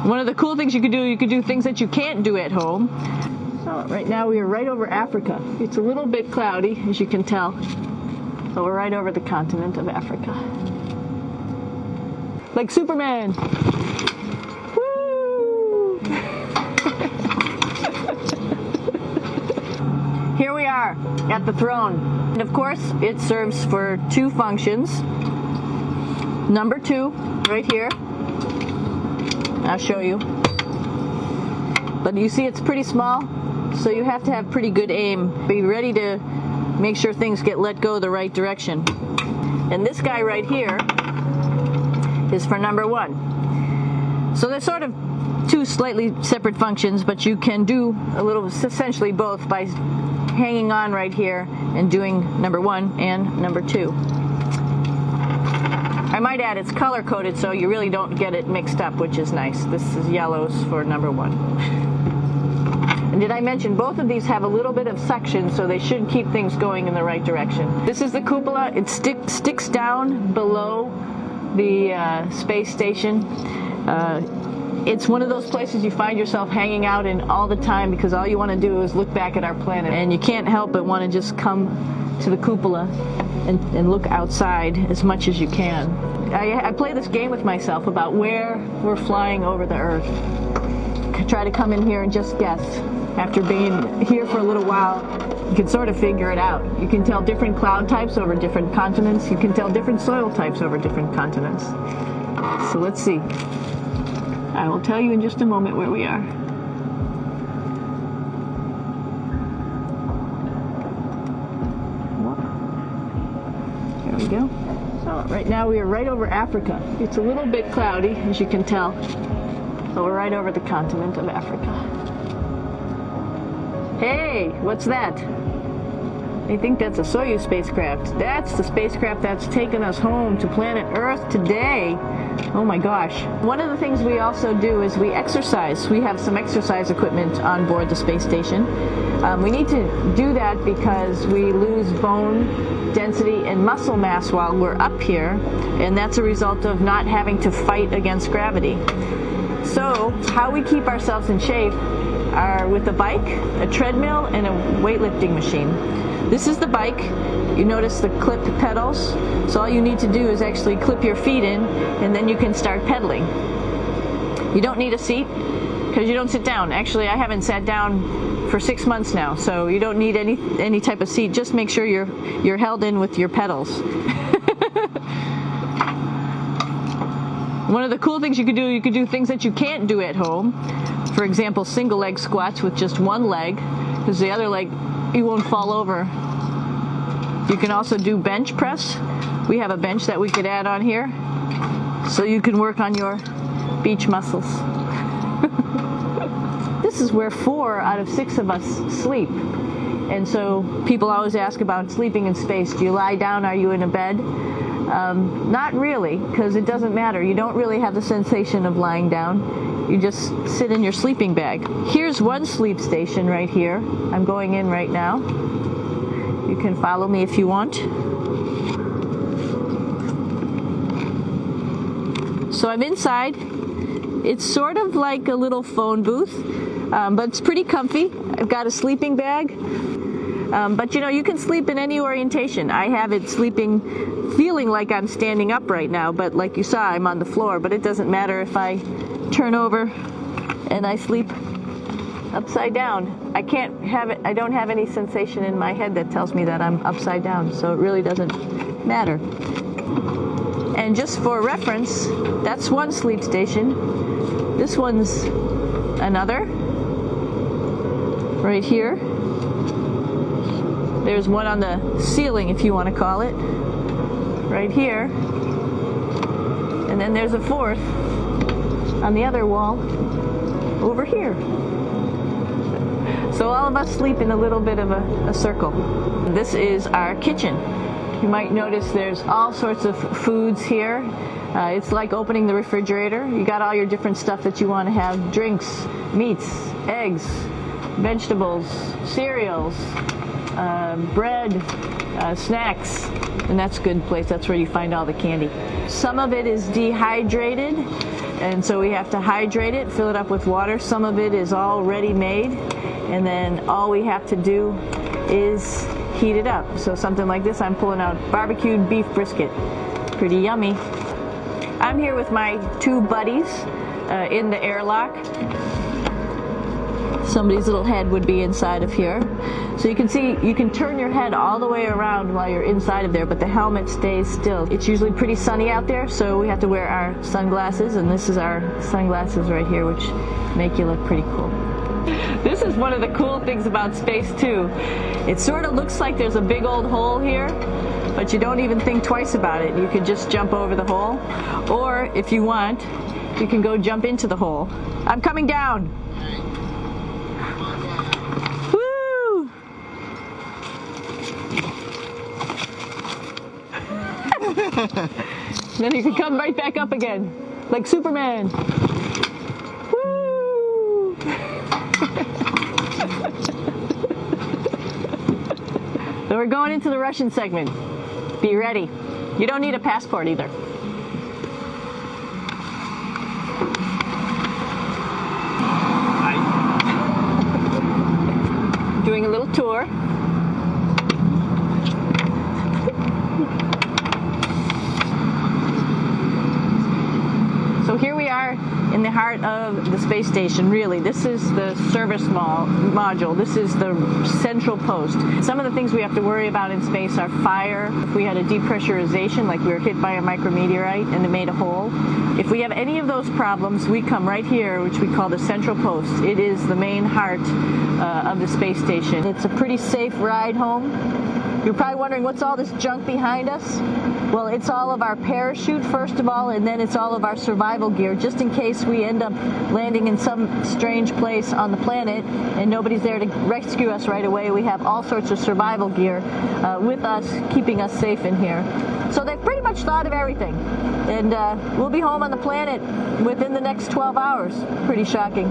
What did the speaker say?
One of the cool things you could do things that you can't do at home. So right now we are right over Africa. It's a little bit cloudy, as you can tell. So we're right over the continent of Africa. Like Superman. Woo! Here we are at the throne. And of course, it serves for two functions. Number 2, right here. I'll show you. But you see it's pretty small, so you have to have pretty good aim. Be ready to make sure things get let go the right direction. And this guy right here is for number 1. So they're sort of two slightly separate functions, but you can do a little, essentially both, by hanging on right here and doing number 1 and number 2. I might add it's color coded so you really don't get it mixed up, which is nice. This is yellows for number 1. And did I mention both of these have a little bit of suction, so they should keep things going in the right direction. This is the cupola. It sticks down below the space station. It's one of those places you find yourself hanging out in all the time because all you want to do is look back at our planet, and you can't help but want to just come to the cupola and look outside as much as you can. I play this game with myself about where we're flying over the Earth. Try to come in here and just guess. After being here for a little while, you can sort of figure it out. You can tell different cloud types over different continents. You can tell different soil types over different continents. So let's see. I will tell you in just a moment where we are. There we go. So right now we are right over Africa. It's a little bit cloudy, as you can tell. So we're right over the continent of Africa. Hey, what's that? I think that's a Soyuz spacecraft. That's the spacecraft that's taken us home to planet Earth today. Oh my gosh. One of the things we also do is we exercise. We have some exercise equipment on board the space station. We need to do that because we lose bone density and muscle mass while we're up here, and that's a result of not having to fight against gravity. So how we keep ourselves in shape are with a bike, a treadmill, and a weightlifting machine. This is the bike. You notice the clipped pedals. So all you need to do is actually clip your feet in, and then you can start pedaling. You don't need a seat because you don't sit down. Actually, I haven't sat down for 6 months now, so you don't need any type of seat. Just make sure you're held in with your pedals. One of the cool things you could do things that you can't do at home. For example, single leg squats with just one leg, because the other leg, you won't fall over. You can also do bench press. We have a bench that we could add on here, so you can work on your beach muscles. This is where 4 out of 6 of us sleep. And so people always ask about sleeping in space. Do you lie down? Are you in a bed? Not really, because it doesn't matter. You don't really have the sensation of lying down. You just sit in your sleeping bag. Here's one sleep station right here. I'm going in right now. You can follow me if you want. So I'm inside. It's sort of like a little phone booth, but it's pretty comfy. I've got a sleeping bag. But you know, you can sleep in any orientation. I have it feeling like I'm standing up right now, but like you saw, I'm on the floor. But it doesn't matter if I turn over and I sleep upside down. I don't have any sensation in my head that tells me that I'm upside down, so it really doesn't matter. And just for reference, that's one sleep station. This one's another, right here. There's one on the ceiling, if you want to call it, right here. And then there's a fourth on the other wall over here. So all of us sleep in a little bit of a circle. This is our kitchen. You might notice there's all sorts of foods here. It's like opening the refrigerator. You got all your different stuff that you want to have: drinks, meats, eggs, vegetables, cereals, bread, snacks, and that's a good place. That's where you find all the candy. Some of it is dehydrated, and so we have to hydrate it, fill it up with water. Some of it is already made, and then all we have to do is heat it up. So something like this, I'm pulling out barbecued beef brisket. Pretty yummy. I'm here with my two buddies in the airlock. Somebody's little head would be inside of here. So you can see, you can turn your head all the way around while you're inside of there, but the helmet stays still. It's usually pretty sunny out there, so we have to wear our sunglasses, and this is our sunglasses right here, which make you look pretty cool. This is one of the cool things about space too. It sort of looks like there's a big old hole here, but you don't even think twice about it. You can just jump over the hole, or if you want, you can go jump into the hole. I'm coming down. Woo! Then you can come right back up again, like Superman. Woo! So we're going into the Russian segment. Be ready. You don't need a passport either. Doing a little tour. So here we are in the heart of the space station, really. This is the service module. This is the central post. Some of the things we have to worry about in space are fire. If we had a depressurization, like we were hit by a micrometeorite and it made a hole. If we have any of those problems, we come right here, which we call the central post. It is the main heart of the space station. It's a pretty safe ride home. You're probably wondering, what's all this junk behind us? Well, it's all of our parachute, first of all, and then it's all of our survival gear, just in case we end up landing in some strange place on the planet and nobody's there to rescue us right away. We have all sorts of survival gear with us, keeping us safe in here. So they've pretty much thought of everything. And we'll be home on the planet within the next 12 hours. Pretty shocking.